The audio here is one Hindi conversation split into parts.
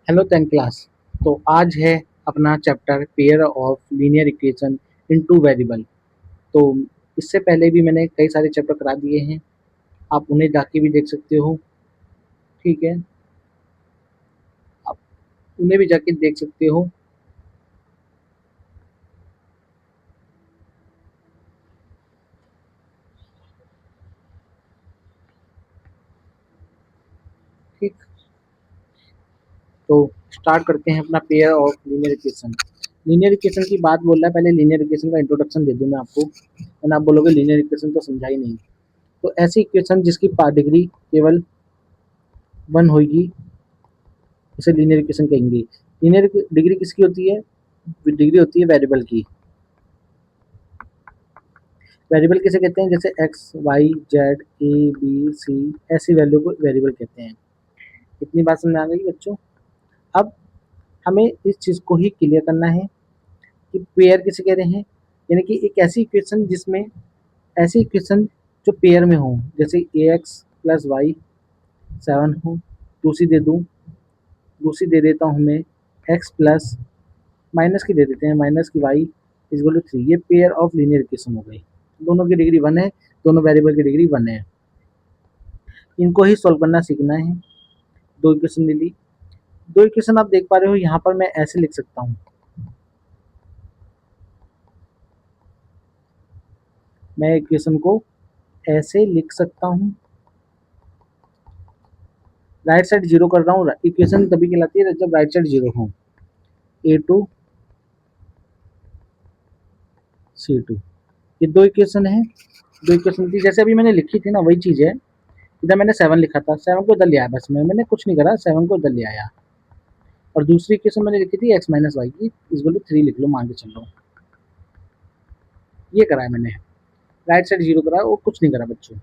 Hello 10th class. तो आज है अपना chapter pair of linear equation in two variable. तो इससे पहले भी मैंने कई सारे चैप्टर करा दिए हैं, आप उन्हें जाके भी देख सकते हो। ठीक है, आप उन्हें भी जाके देख सकते हो। ठीक, तो स्टार्ट करते हैं अपना pair of linear equation. Linear equation की बात बोल रहा है, पहले लीनियर इक्वेशन का इंट्रोडक्शन दे दूं मैं आपको, वरना आप बोलोगे लीनियर इक्वेशन तो समझा ही नहीं। तो ऐसी इक्वेशन जिसकी डिग्री केवल वन होगी उसे लीनियर इक्वेशन कहेंगे। लीनियर डिग्री किसकी होती है? डिग्री होती है वेरिएबल की। वेरिएबल किसे कहते हैं? जैसे X Y Z A B C, ऐसी वैल्यू को वेरिएबल कहते हैं। इतनी बात समझ में आ गई बच्चों? अब हमें इस चीज़ को ही क्लियर करना है कि पेयर किसे कह रहे हैं, यानी कि एक ऐसी इक्वेशन जिसमें ऐसी इक्वेशन जो पेयर में हो, जैसे ए एक्स प्लस वाई 7 हो। दूसरी दे दूँ, दूसरी दे देता हूँ मैं एक्स प्लस माइनस की दे देते हैं, माइनस की वाई इक्वल टू 3। ये पेयर ऑफ लीनियर इक्वेशन हो गई। दोनों की डिग्री वन है, दोनों वेरिएबल की डिग्री वन है। इनको ही सॉल्व करना सीखना है। दो इक्वेशन ले ली। दो इक्वेशन आप देख पा रहे हो, यहाँ पर मैं ऐसे लिख सकता हूँ। मैं इक्वेशन को ऐसे लिख सकता हूँ। राइट साइड जीरो कर रहा हूँ। इक्वेशन तभी कहलाती है जब राइट साइड जीरो हो। A2 C2, ये दो इक्वेशन है। दो इक्वेशन थी जैसे अभी मैंने लिखी थी ना, वही चीज़ है। इधर मैंने 7 लिखा था, 7 को इधर ले आया, बस मैंने कुछ नहीं करा, 7 को इधर ले आया। और दूसरी इक्वेशन मैंने लिखी थी एक्स माइनस वाई की इक्वल टू 3 लिख लो, मान के चलो। ये करा है मैंने, राइट साइड जीरो करा और कुछ नहीं करा बच्चों।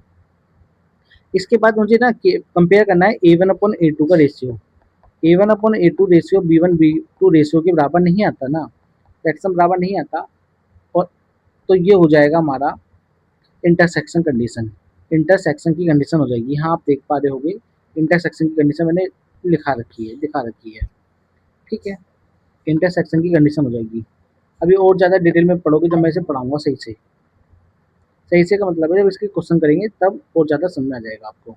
इसके बाद मुझे ना कंपेयर करना है A1/A2 का ratio. A1/A2 ratio B1/B2 ratio के बराबर नहीं आता ना, एक्सम बराबर नहीं आता। और तो ये हो जाएगा हमारा इंटरसेक्शन कंडीशन। इंटरसेक्शन की कंडीशन हो जाएगी। यहाँ आप देख पा रहे होगे इंटरसेक्शन की कंडीशन मैंने दिखा रखी है। ठीक है, इंटरसेक्शन की कंडीशन हो जाएगी। अभी और ज़्यादा डिटेल में पढ़ोगे जब मैं इसे पढ़ाऊंगा सही से। सही से का मतलब है जब इसके क्वेश्चन करेंगे तब और ज़्यादा समझ में आ जाएगा आपको।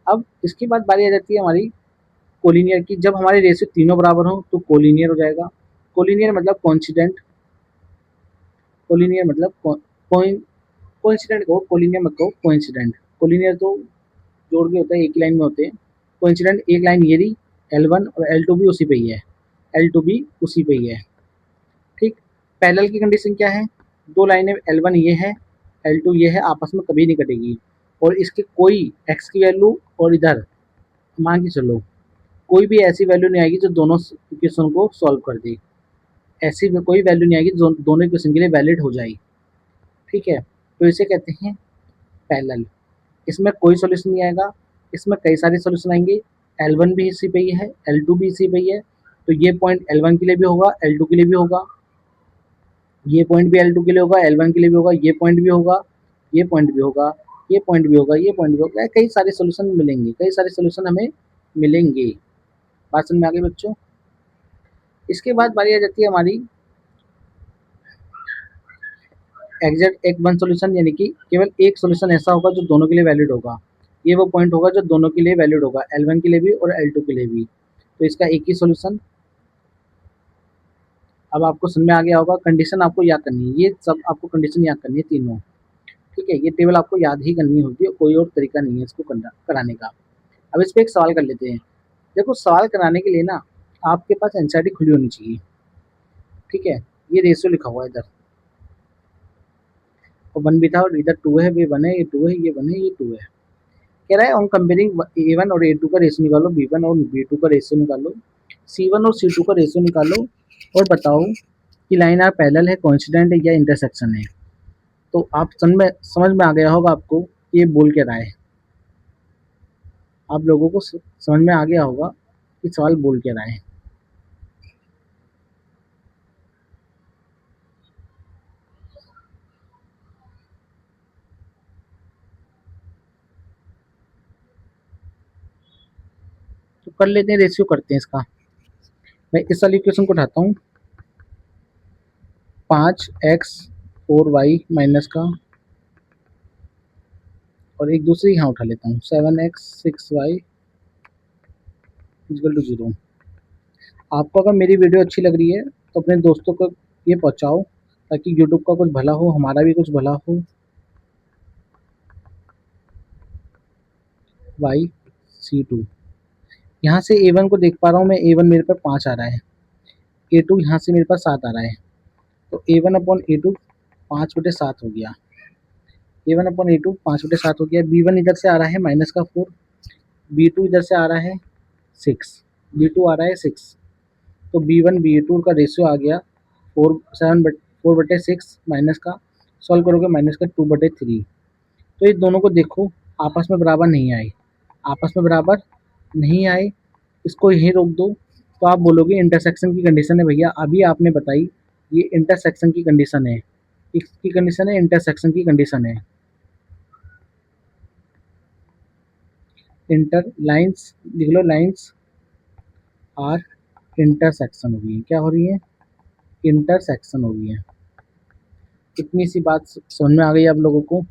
अब इसके बाद बारी आ जाती है हमारी कोलिनियर की। जब हमारे रेशियो तीनों बराबर हो तो कोलिनियर हो जाएगा। कोलिनियर मतलब कॉन्सिडेंट। कोलिनियर मतलब कोइंसिडेंट कहो, कोलिनियर मत कहो, कोइंसिडेंट। कोलिनियर तो जोड़ के होता है, एक ही लाइन में होते हैं। कोइंसिडेंट एक लाइन ये रही L1 और L2 भी उसी पे ही है। L2 भी उसी पे ही है। ठीक, पैरेलल की कंडीशन क्या है? दो लाइनें L1 ये है, L2 ये है, आपस में कभी नहीं कटेगी। और इसके कोई x की वैल्यू और इधर मान के चलो कोई भी ऐसी वैल्यू नहीं आएगी जो दोनों इक्वेशन को सॉल्व कर दे। ऐसी कोई वैल्यू नहीं आएगी जो दोनों इक्वेशन के लिए वैलिड हो जाएगी। ठीक है, तो इसे कहते हैं पैरेलल। इसमें कोई सॉल्यूशन नहीं आएगा, इसमें कई सारे सॉल्यूशन आएंगे। L1 भी इसी पे ही है, L2 भी इसी पे ही है। तो ये पॉइंट L1 के लिए भी होगा, L2 के लिए भी होगा। ये पॉइंट भी L2 के लिए होगा, L1 के लिए भी होगा। ये पॉइंट भी होगा, ये पॉइंट भी होगा, ये पॉइंट भी होगा, ये पॉइंट भी होगा। कई सारे सॉल्यूशन मिलेंगे, कई सारे सॉल्यूशन हमें मिलेंगे। बात समझ में आ गई बच्चों? इसके बाद बारी आ जाती है हमारी एग्जैक्ट एक वन सॉल्यूशन, यानी कि केवल एक सॉल्यूशन ऐसा होगा जो दोनों के लिए वैलिड होगा। ये वो पॉइंट होगा जो दोनों के लिए वैलिड होगा, L1 के लिए भी और L2 के लिए भी। तो इसका एक ही सॉल्यूशन। अब आपको समझ में आ गया होगा। कंडीशन आपको याद करनी है, ये सब आपको कंडीशन याद करनी है तीनों। ठीक है, ये टेबल आपको याद ही करनी होगी, कोई और तरीका नहीं है इसको कराने का। अब इस पर एक सवाल कर लेते हैं। देखो, सवाल कराने के लिए ना आपके पास एनसीईआरटी खुली होनी चाहिए। ठीक है, ये रेशियो लिखा हुआ है इधर, और वन भी था, और इधर टू है, ये वन है, ये टू है, ये वन है, ये टू है। कह रहा है ऑन कंपेयरिंग A1 और A2 का रेशियो निकालो, B1 और B2 का रेशियो निकालो, C1 और C2 का रेशियो निकालो, और बताओ कि लाइन आर पैरेलल है, कोइंसिडेंट है या इंटरसेक्शन है। तो आप समझ में आ गया होगा आपको ये बोल के रहा है। आप लोगों को समझ में आ गया होगा कि सवाल बोल के रहा है। तो कर लेते हैं, रेशियो करते हैं इसका। मैं इस वाली इक्वेशन को उठाता हूँ, 5x 4y माइनस का, और एक दूसरी यहाँ उठा लेता हूँ, 7x 6y इक्वल टू 0। आपको अगर मेरी वीडियो अच्छी लग रही है तो अपने दोस्तों को ये पहुँचाओ, ताकि यूट्यूब का कुछ भला हो, हमारा भी कुछ भला हो। y c2, यहाँ से a1 को देख पा रहा हूँ मैं, a1 मेरे पास 5 आ रहा है, a2 यहाँ से मेरे पास 7 आ रहा है, तो a1 अपॉन a2 5/7 हो गया, a1 अपॉन a2 5/7 हो गया। b1 इधर से आ रहा है -4, b2 इधर से आ रहा है 6, b2 आ रहा है 6, तो b1 b2 का रेशियो आ गया 4/6 माइनस का, सॉल्व करोगे माइनस का 2/3। तो ये दोनों को देखो, आपस में बराबर नहीं आए, आपस में बराबर नहीं आए, इसको यहीं रोक दो। तो आप बोलोगे इंटरसेक्शन की कंडीशन है भैया, अभी आपने बताई, ये इंटरसेक्शन की कंडीशन है, इसकी कंडीशन है, इंटरसेक्शन की कंडीशन है। इंटर लाइंस लिख लो, लाइंस आर इंटरसेक्शन हो गई है, क्या हो रही है, इंटरसेक्शन हो गई है। इतनी सी बात समझ में आ गई आप लोगों को,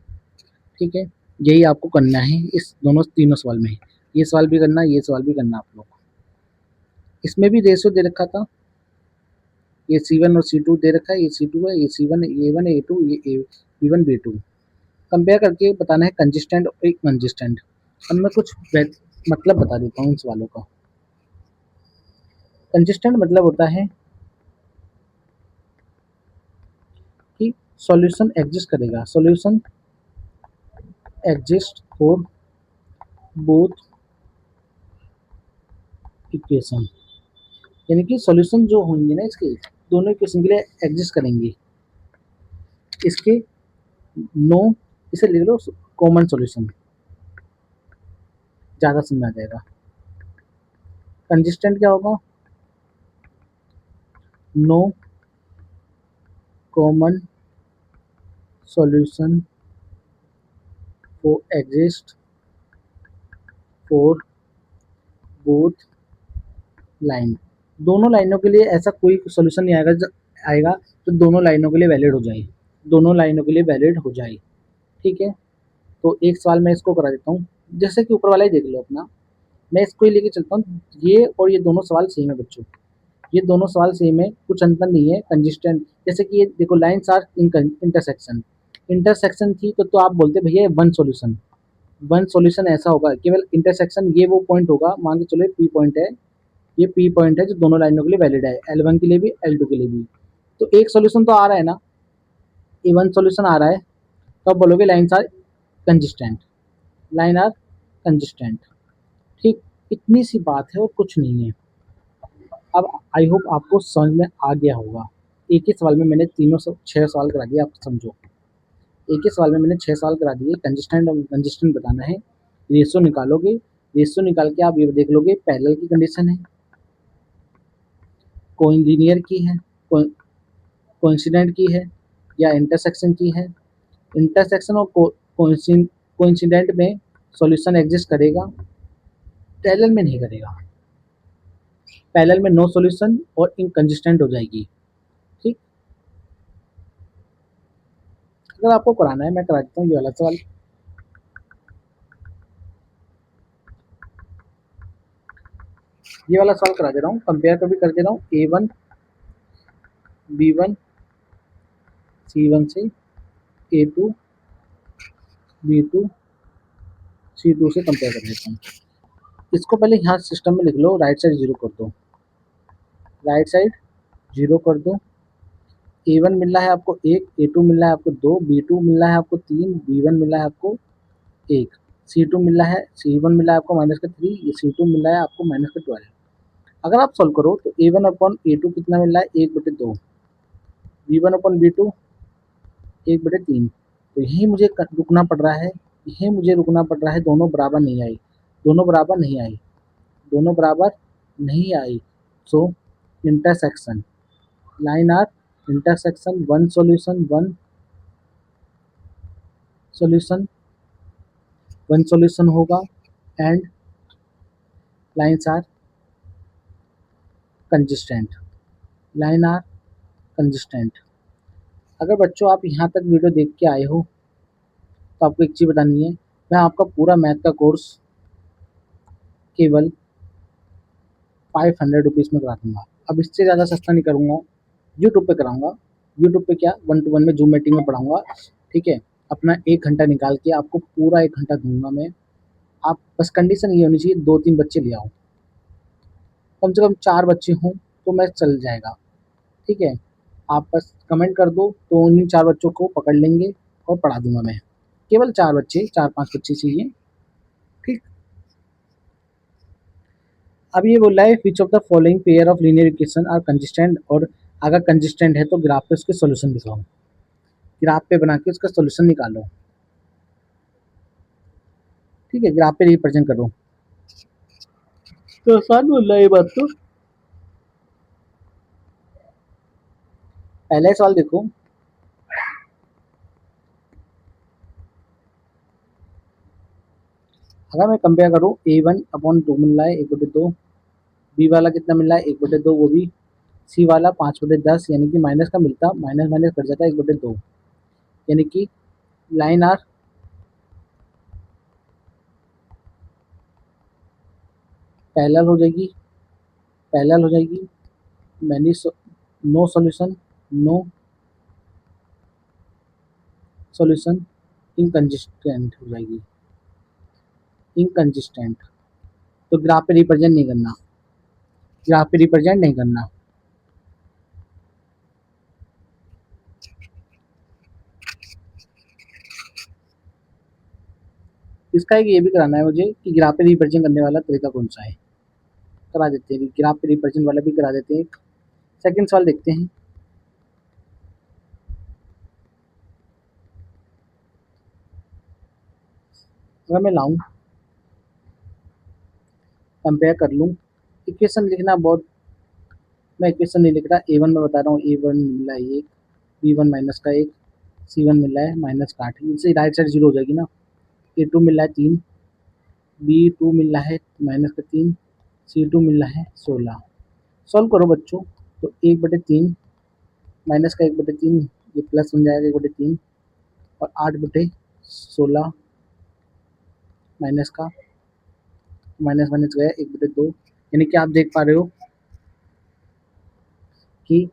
ठीक है। यही आपको करना है इस दोनों तीनों सवाल में, ये सवाल भी करना, ये सवाल भी करना आप लोग को। इसमें भी रेशियो दे रखा था, ये C1 और C2 दे रखा है, ये C2 है, ये C1 A1 A2, ये B1 B2, कंपेयर करके बताना है कंसिस्टेंट और एक कंसिस्टेंट। अब मैं कुछ मतलब बता देता हूँ इन सवालों का। कंसिस्टेंट मतलब होता है कि सॉल्यूशन एग्जिस्ट करेगा, solution exist for both equation, यानी कि सॉल्यूशन जो होंगे ना इसके, दोनों इक्वेशन के लिए एग्जिस्ट करेंगे। इसके नो, इसे लिख लो कॉमन सॉल्यूशन, ज़्यादा समझ आ जाएगा। कंसिस्टेंट क्या होगा, no common solution for exist for both line, दोनों लाइनों के लिए ऐसा कोई सॉल्यूशन नहीं आएगा तो दोनों लाइनों के लिए वैलिड हो जाए, दोनों लाइनों के लिए वैलिड हो जाए, ठीक है। तो एक सवाल मैं इसको करा देता हूँ, जैसे कि ऊपर वाला ही देख लो अपना, मैं इसको ही लेके चलता हूँ। ये और ये दोनों सवाल सेम है बच्चों, ये दोनों सवाल सेम है, कुछ अंतर नहीं है। कंसिस्टेंट, जैसे कि ये देखो, लाइन्स आर इंटरसेक्शन, इंटरसेक्शन थी तो आप बोलते भैया वन सॉल्यूशन, वन सॉल्यूशन ऐसा होगा केवल इंटरसेक्शन, ये वो पॉइंट होगा, मान के चलो पी पॉइंट है, ये पी पॉइंट है जो दोनों लाइनों के लिए वैलिड है, L1 के लिए भी L2 के लिए भी। तो एक सॉल्यूशन तो आ रहा है ना, ए वन सॉल्यूशन आ रहा है, तो आप बोलोगे lines are consistent, line are consistent, ठीक। इतनी सी बात है और कुछ नहीं है। अब आई होप आपको समझ में आ गया होगा। एक ही सवाल में मैंने तीनों 6 सवाल करा दिए, आप समझो, एक ही सवाल में मैंने 6 सवाल करा दिए। कंसिस्टेंट और कंसिस्टेंट बताना है, रेशियो निकालोगे, रेशियो निकाल के आप ये देख लोगे पैरेलल की कंडीशन है, कोलिनियर की है, कोइंसिडेंट की है, या इंटरसेक्शन की है। इंटरसेक्शन और कोइंसिडेंट में सॉल्यूशन एग्जिस्ट करेगा, पैरेलल में नहीं करेगा, पैरेलल में नो सॉल्यूशन और इनकंसिस्टेंट हो जाएगी, ठीक। अगर आपको कराना है मैं करा देता हूँ ये वाला सवाल। ये वाला सवाल करा दे रहा हूँ, कंपेयर कर भी कर दे रहा हूँ, A1 B1 C1 से, A2 B2 C2 से कंपेयर कर देता हूँ। इसको पहले यहाँ सिस्टम में लिख लो, राइट साइड 0 कर दो, राइट साइड 0 कर दो। A1 मिल रहा है आपको 1, A2 मिल रहा है आपको 2, B2 मिल रहा है आपको 3, B1 मिल रहा है आपको 1, C2 मिल रहा है, C1 मिल रहा है आपको -3, ये C2 मिल रहा है आपको -12। अगर आप सॉल्व करो तो A1 अपॉन A2 कितना मिल रहा है, 1/2, B1 अपॉन B2 1/3। तो यही मुझे रुकना पड़ रहा है, यही मुझे रुकना पड़ रहा है, दोनों बराबर नहीं आई, दोनों बराबर नहीं आई, दोनों बराबर नहीं आई। So intersection, line are intersection, one solution, one solution, one solution होगा, and lines are consistent, line are consistent. अगर बच्चों आप यहाँ तक वीडियो देख के आए हो तो आपको एक चीज़ बतानी है, मैं आपका पूरा मैथ का कोर्स केवल 500 रुपीज़ में करा दूंगा। अब इससे ज़्यादा सस्ता नहीं करूँगा, यूट्यूब पे कराऊंगा। यूट्यूब पे क्या 1-to-1 में जूम मीटिंग में पढ़ाऊंगा, ठीक है। अपना 1 घंटा निकाल के आपको पूरा 1 घंटा दूंगा मैं। आप बस कंडीशन ये होनी चाहिए 2-3 बच्चे ले आओ, कम से कम 4 बच्चे हों तो मैं चल जाएगा, ठीक है। आप बस कमेंट कर दो तो उन्हीं 4 बच्चों को पकड़ लेंगे और पढ़ा दूंगा मैं। केवल 4 बच्चे, 4-5 बच्चे चाहिए, ठीक। अब ये बोल रहा है which of the following pair of linear equation are consistent, और अगर कंसिस्टेंट है तो ग्राफ पे उसके सॉल्यूशन दिखाओ। ग्राफ पे बना के उसका सॉल्यूशन निकालो, ठीक है। ग्राफ पे रिप्रेजेंट करो। तो आसान बोल रहा है ये बात तो। पहला ही सवाल देखो, अगर मैं कंपेयर करूँ A1/2 मिल रहा है 1/2, बी वाला कितना मिल रहा है 1/2, वो भी सी वाला 5/10, यानी कि माइनस का मिलता माइनस माइनस कट जाता है 1/2, यानी कि लाइन आर पैरेलल हो जाएगी, पैरेलल हो जाएगी। Many no solution, no solution, inconsistent हो जाएगी, इनकंसिस्टेंट। तो ग्राफ पे रिप्रेजेंट नहीं करना, ग्राफ पे रिप्रेजेंट नहीं करना। इसका एक ये भी कराना है मुझे कि ग्राफ पे रिप्रेजेंट करने वाला तरीका कौन सा है, करा देते हैं। ग्राफ पे रिप्रेजेंट वाला भी करा देते हैं। सेकंड सवाल देखते हैं। अगर मैं लाऊं, कंपेयर कर लूं, इक्वेशन लिखना बहुत, मैं इक्वेशन नहीं लिख रहा, A1 में बता रहा हूँ। A1 मिला है 1, B1 माइनस का 1, C1 मिला है माइनस का 8, इनसे राइट साइड जीरो हो जाएगी ना। A2 मिल रहा है 3, B2 मिल रहा है माइनस का 3, C2 मिल रहा है 16। सॉल्व करो बच्चों, तो 1/3 माइनस का 1/3, ये प्लस बन जाएगा 1/3, और 8/16 माइनस का माइनस माइनस गया 1/2, यानी कि आप देख पा रहे हो कि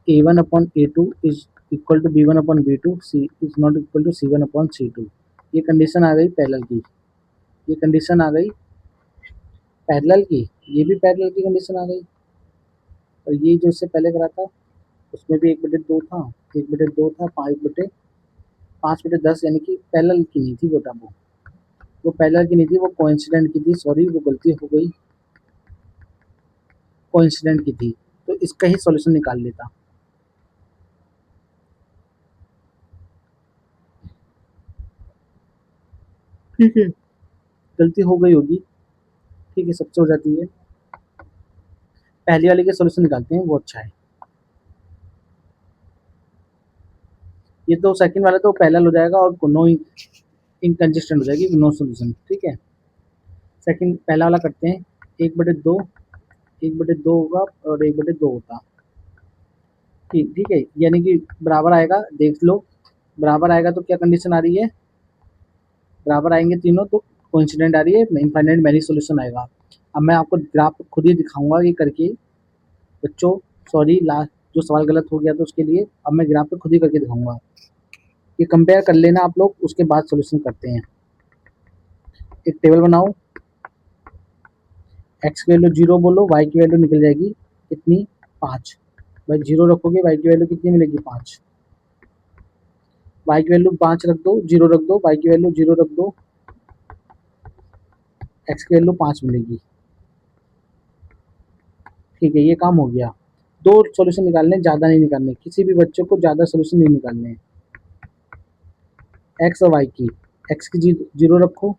A1/A2 is equal to B1/B2, C is not equal to C1/C2। ये कंडीशन आ गई पैरेलल की, ये कंडीशन आ गई पैरेलल की, ये भी पैरेलल की कंडीशन आ गई। और ये जो इससे पहले करा था उसमें भी 1/2 था, 1/2 था, 5/10, यानी कि पैरेलल की नहीं थी बेटा, वो पैरेलल की नहीं थी, वो कोइंसिडेंट की थी। सॉरी, वो गलती हो गई, कोइंसिडेंट की थी। तो इसका ही सॉल्यूशन निकाल लेता, ठीक है। गलती हो गई होगी, ठीक है, सबसे हो जाती है। पहली वाले के सॉल्यूशन निकालते हैं, वो अच्छा है। ये तो सेकंड वाला तो पैरेलल हो जाएगा और नो इनकंसिस्टेंट हो जाएगी, नो सॉल्यूशन, ठीक है। सेकंड पहला वाला करते हैं, 1/2, 1/2 होगा और 1/2 होता, ठीक, ठीक है। यानी कि बराबर आएगा, देख लो, बराबर आएगा तो क्या कंडीशन आ रही है, बराबर आएंगे तीनों तो कोइंसिडेंट आ रही है, इनफाइनाइट मैनी सॉल्यूशन आएगा। अब मैं आपको ग्राफ खुद ही दिखाऊंगा ये करके बच्चों। सॉरी, लास्ट जो सवाल गलत हो गया तो उसके लिए अब मैं ग्राफ पे खुद ही करके दिखाऊंगा। ये कंपेयर कर लेना आप लोग, उसके बाद सॉल्यूशन करते हैं। एक टेबल बनाओ, एक्स की वैल्यू 0 बोलो, वाई की वैल्यू निकल जाएगी कितनी, 5। भाई 0 रखोगे, वाई की वैल्यू कितनी मिलेगी, 5। वाई की वैल्यू 5 रख दो, 0 रख दो, वाई की वैल्यू 0 रख दो, एक्स की वैल्यू 5 मिलेगी, ठीक है। ये काम हो गया। दो सॉल्यूशन निकालने, ज़्यादा नहीं निकालने, किसी भी बच्चे को ज़्यादा सॉल्यूशन नहीं निकालने। एक्स और वाई की, एक्स की 0 रखो,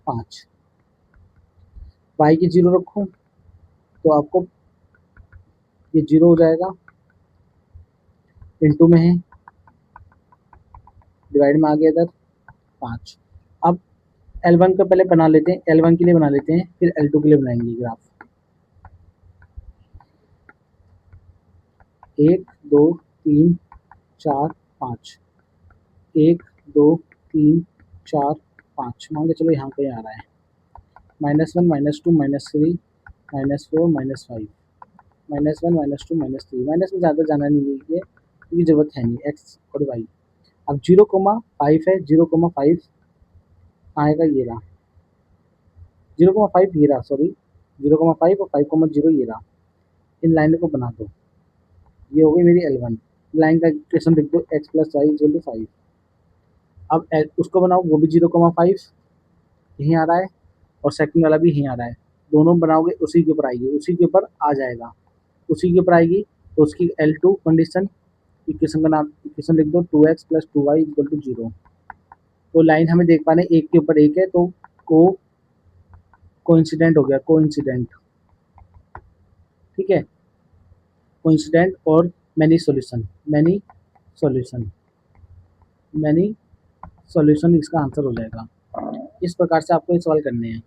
पाँच, वाई की 0 रखो, तो आपको ये 0 हो जाएगा, इनटू में है, डिवाइड में आ गया इधर 5। अब L1 को पहले बना लेते हैं, L1 के लिए बना लेते हैं, फिर L2 के लिए बनाएंगे ग्राफ। 1 2 3 4 5, 1 2 3 4 5, मान के चलो यहाँ पे आ रहा है -1 -2 -3 -4 -5, -1 -2 -3, माइनस में ज़्यादा जाना नहीं है क्योंकि ज़रूरत है नहीं, एक्स और वाई। अब 0,5 है, 0,5 आएगा ये रहा, 0,5 ये रहा, सॉरी 0,5 और 5,0 ये रहा। इन लाइनों को बना दो, ये हो गई मेरी L1। लाइन का इक्वेशन लिख दो x + y = 5। अब उसको बनाओ, वो भी 0,5 यहीं आ रहा है और सेकंड वाला भी यहीं आ रहा है, दोनों बनाओगे उसी के ऊपर आएगी, उसी के ऊपर आ जाएगा, उसी के ऊपर आएगी तो उसकी L2 कंडीशन, इक्वेशन का नाम, इक्वेशन लिख दो 2x + 2y = 0। तो लाइन हमें देख पा रहे हैं एक के ऊपर एक है, तो कोइंसिडेंट हो गया, कोइंसिडेंट, ठीक है, कोइंसिडेंट और many solution, many solution, many solution इसका आंसर हो जाएगा। इस प्रकार से आपको ये सवाल करने हैं।